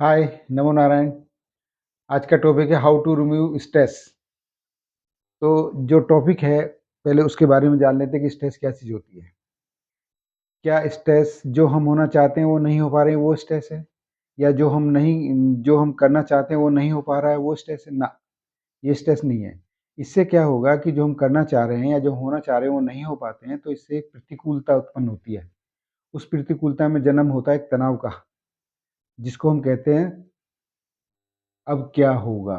हाय, नमो नारायण। आज का टॉपिक है हाउ टू रिमूव स्ट्रेस। तो जो टॉपिक है, पहले उसके बारे में जान लेते हैं कि स्ट्रेस क्या चीज़ होती है। क्या स्ट्रेस जो हम होना चाहते हैं वो नहीं हो पा रहे हैं वो स्ट्रेस है? या जो हम करना चाहते हैं वो नहीं हो पा रहा है वो स्ट्रेस है? ना, ये स्ट्रेस नहीं है। इससे क्या होगा कि जो हम करना चाह रहे हैं या जो होना चाह रहे हैं वो नहीं हो पाते हैं, तो इससे एक प्रतिकूलता उत्पन्न होती है। उस प्रतिकूलता में जन्म होता है एक तनाव का, जिसको हम कहते हैं अब क्या होगा।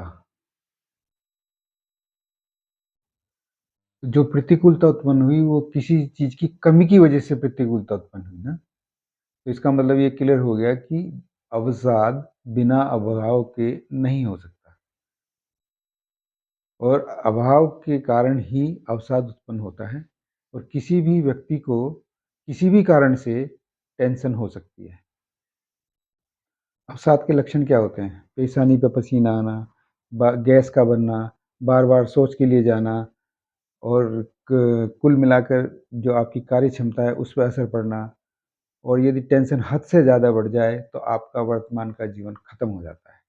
जो प्रतिकूलता उत्पन्न हुई वो किसी चीज़ की कमी की वजह से प्रतिकूलता उत्पन्न हुई ना। तो इसका मतलब ये क्लियर हो गया कि अवसाद बिना अभाव के नहीं हो सकता, और अभाव के कारण ही अवसाद उत्पन्न होता है। और किसी भी व्यक्ति को किसी भी कारण से टेंशन हो सकती है। अवसाद के लक्षण क्या होते हैं? पेशानी पे पसीना आना, गैस का बनना, बार बार सोच के लिए जाना, और कुल मिलाकर जो आपकी कार्य क्षमता है उस पर असर पड़ना। और यदि टेंशन हद से ज़्यादा बढ़ जाए तो आपका वर्तमान का जीवन खत्म हो जाता है।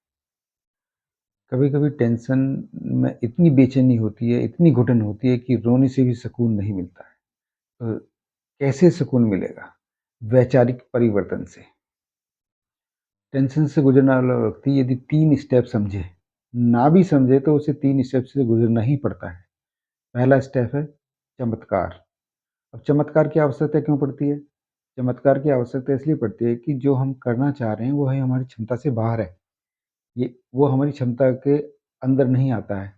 कभी-कभी टेंशन में इतनी बेचैनी होती है, इतनी घुटन होती है कि रोने से भी सुकून नहीं मिलता है। तो कैसे सुकून मिलेगा? वैचारिक परिवर्तन से। टेंशन से गुजरने वाला व्यक्ति यदि 3 स्टेप समझे, ना भी समझे तो उसे 3 स्टेप से गुजरना ही पड़ता है। पहला स्टेप है चमत्कार। अब चमत्कार की आवश्यकता क्यों पड़ती है? चमत्कार की आवश्यकता इसलिए पड़ती है कि जो हम करना चाह रहे हैं वो है हमारी क्षमता से बाहर है। ये वो हमारी क्षमता के अंदर नहीं आता है,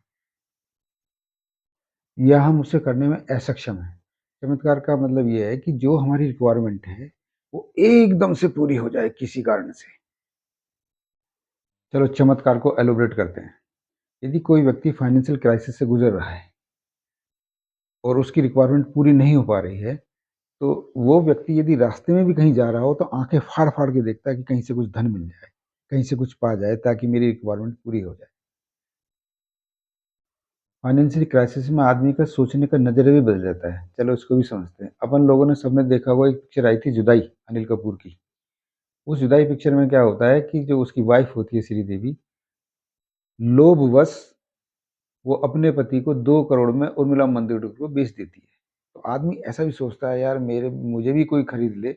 या हम उसे करने में असक्षम हैं। चमत्कार का मतलब ये है कि जो हमारी रिक्वायरमेंट है वो एकदम से पूरी हो जाए किसी कारण से। चलो चमत्कार को एलोबरेट करते हैं। यदि कोई व्यक्ति फाइनेंशियल क्राइसिस से गुजर रहा है और उसकी रिक्वायरमेंट पूरी नहीं हो पा रही है, तो वो व्यक्ति यदि रास्ते में भी कहीं जा रहा हो तो आंखें फाड़-फाड़ के देखता है कि कहीं से कुछ धन मिल जाए, कहीं से कुछ पा जाए ताकि मेरी रिक्वायरमेंट पूरी हो जाए। फाइनेंशियल क्राइसिस में आदमी का सोचने का नज़रिया भी बदल जाता है। चलो इसको भी समझते हैं। अपन लोगों ने सबने देखा होगा, एक पिक्चर आई थी जुदाई, अनिल कपूर की। उस जुदाई पिक्चर में क्या होता है कि जो उसकी वाइफ़ होती है श्रीदेवी, लोभवश वो अपने पति को 2 करोड़ में उर्मिला मातोंडकर को बेच देती है। तो आदमी ऐसा भी सोचता है, यार मेरे मुझे भी कोई खरीद ले,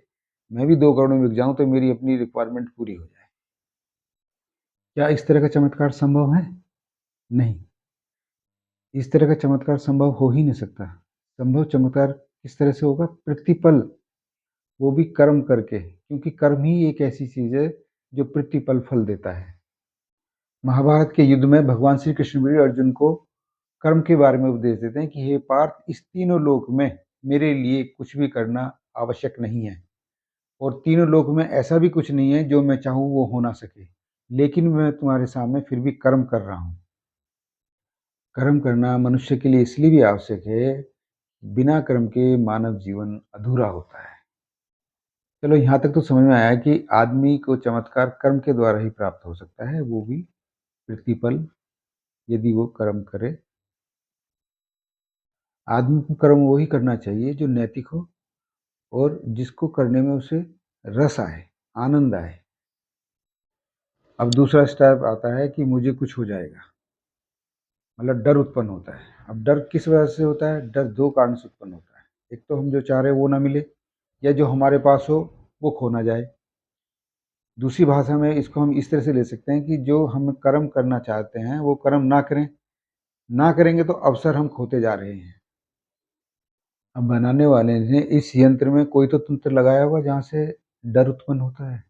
मैं भी 2 करोड़ में बिक जाऊँ तो मेरी अपनी रिक्वायरमेंट पूरी हो जाए। क्या इस तरह का चमत्कार संभव है? नहीं, इस तरह का चमत्कार संभव हो ही नहीं सकता। संभव चमत्कार किस तरह से होगा? प्रतिपल, वो भी कर्म करके, क्योंकि कर्म ही एक ऐसी चीज़ है जो प्रतिपल फल देता है। महाभारत के युद्ध में भगवान श्री कृष्ण भी अर्जुन को कर्म के बारे में उपदेश देते हैं कि हे पार्थ, इस तीनों लोक में मेरे लिए कुछ भी करना आवश्यक नहीं है, और तीनों लोक में ऐसा भी कुछ नहीं है जो मैं चाहूँ वो हो ना सके, लेकिन मैं तुम्हारे सामने फिर भी कर्म कर रहा हूँ। कर्म करना मनुष्य के लिए इसलिए भी आवश्यक है, बिना कर्म के मानव जीवन अधूरा होता है। चलो यहाँ तक तो समझ में आया कि आदमी को चमत्कार कर्म के द्वारा ही प्राप्त हो सकता है, वो भी प्रतिपल, यदि वो कर्म करे। आदमी को कर्म वही करना चाहिए जो नैतिक हो और जिसको करने में उसे रस आए, आनंद आए। अब दूसरा स्टेप आता है कि मुझे कुछ हो जाएगा, मतलब डर उत्पन्न होता है। अब डर किस वजह से होता है? डर 2 कारण से उत्पन्न होता है। एक तो हम जो चाह रहे हैं वो ना मिले, या जो हमारे पास हो वो खो ना जाए। दूसरी भाषा में इसको हम इस तरह से ले सकते हैं कि जो हम कर्म करना चाहते हैं वो कर्म ना करें, ना करेंगे तो अवसर हम खोते जा रहे हैं। अब बनाने वाले ने इस यंत्र में कोई तो तंत्र लगाया होगा जहाँ से डर उत्पन्न होता है।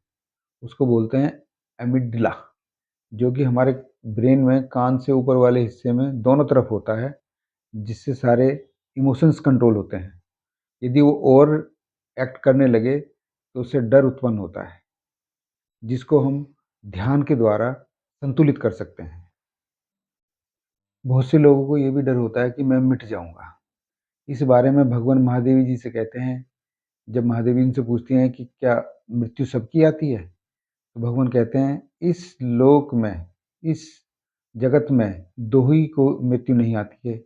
उसको बोलते हैं एमिगडाला, जो कि हमारे ब्रेन में कान से ऊपर वाले हिस्से में दोनों तरफ होता है, जिससे सारे इमोशंस कंट्रोल होते हैं। यदि वो ओवर एक्ट करने लगे तो उससे डर उत्पन्न होता है, जिसको हम ध्यान के द्वारा संतुलित कर सकते हैं। बहुत से लोगों को ये भी डर होता है कि मैं मिट जाऊँगा। इस बारे में भगवान महादेवी जी से कहते हैं, जब महादेवी इनसे पूछती हैं कि क्या मृत्यु सबकी आती है? तो भगवान कहते हैं, इस लोक में, इस जगत में 2 ही को मृत्यु नहीं आती है,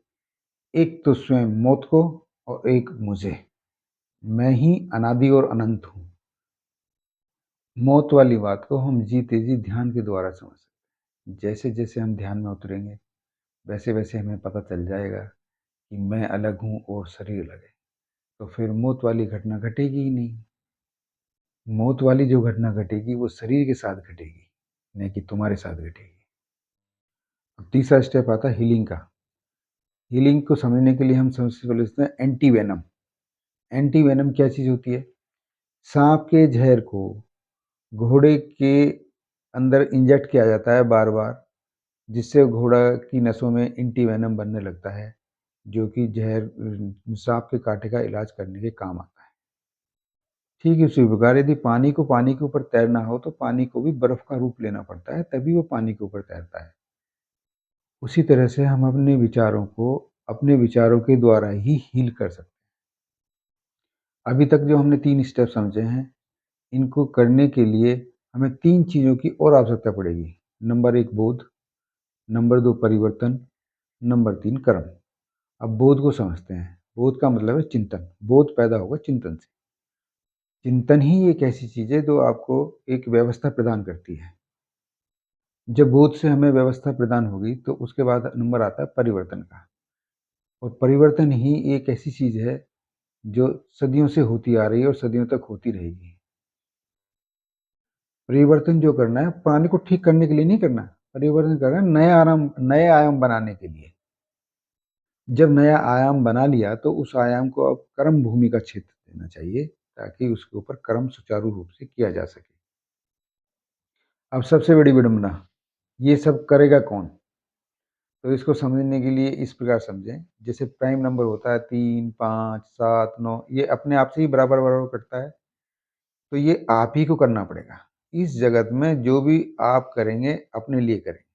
एक तो स्वयं मौत को और एक मुझे। मैं ही अनादि और अनंत हूँ। मौत वाली बात को हम जीते जी ध्यान के द्वारा समझ सकते हैं। जैसे-जैसे हम ध्यान में उतरेंगे, वैसे-वैसे हमें पता चल जाएगा कि मैं अलग हूँ और शरीर अलग है। तो फिर मौत वाली घटना घटेगी ही नहीं। मौत वाली जो घटना घटेगी वो शरीर के साथ घटेगी, नहीं कि तुम्हारे साथ घटेगी। अब तीसरा स्टेप आता है हीलिंग का। हीलिंग को समझने के लिए हम सबसे पहले सोचते हैं एंटी वेनम। एंटी वेनम क्या चीज़ होती है? साँप के ज़हर को घोड़े के अंदर इंजेक्ट किया जाता है बार-बार, जिससे घोड़ा की नसों में एंटी वेनम बनने लगता है, जो कि साँप के काँटे का इलाज करने के काम आता है। ठीक इसी प्रकार यदि पानी को पानी के ऊपर तैरना हो, तो पानी को भी बर्फ़ का रूप लेना पड़ता है, तभी वो पानी के ऊपर तैरता है। उसी तरह से हम अपने विचारों को अपने विचारों के द्वारा ही हील कर सकते हैं। अभी तक जो हमने 3 स्टेप समझे हैं, इनको करने के लिए हमें 3 चीज़ों की और आवश्यकता पड़ेगी। नंबर 1 बोध, नंबर 2 परिवर्तन, नंबर 3 कर्म। अब बोध को समझते हैं। बोध का मतलब है चिंतन। बोध पैदा होगा चिंतन से। चिंतन ही एक ऐसी चीज़ है जो आपको एक व्यवस्था प्रदान करती है। जब बोध से हमें व्यवस्था प्रदान होगी, तो उसके बाद नंबर आता है परिवर्तन का। और परिवर्तन ही एक ऐसी चीज़ है जो सदियों से होती आ रही है और सदियों तक होती रहेगी। परिवर्तन जो करना है, पुराने को ठीक करने के लिए नहीं करना, परिवर्तन करना है नए आयाम बनाने के लिए। जब नया आयाम बना लिया तो उस आयाम को अब कर्म भूमि का क्षेत्र देना चाहिए, ताकि उसके ऊपर कर्म सुचारू रूप से किया जा सके। अब सबसे बड़ी विडंबना, ये सब करेगा कौन? तो इसको समझने के लिए इस प्रकार समझें, जैसे प्राइम नंबर होता है 3, 5, 7, 9, ये अपने आप से ही बराबर-बराबर कटता है। तो ये आप ही को करना पड़ेगा। इस जगत में जो भी आप करेंगे, अपने लिए करेंगे।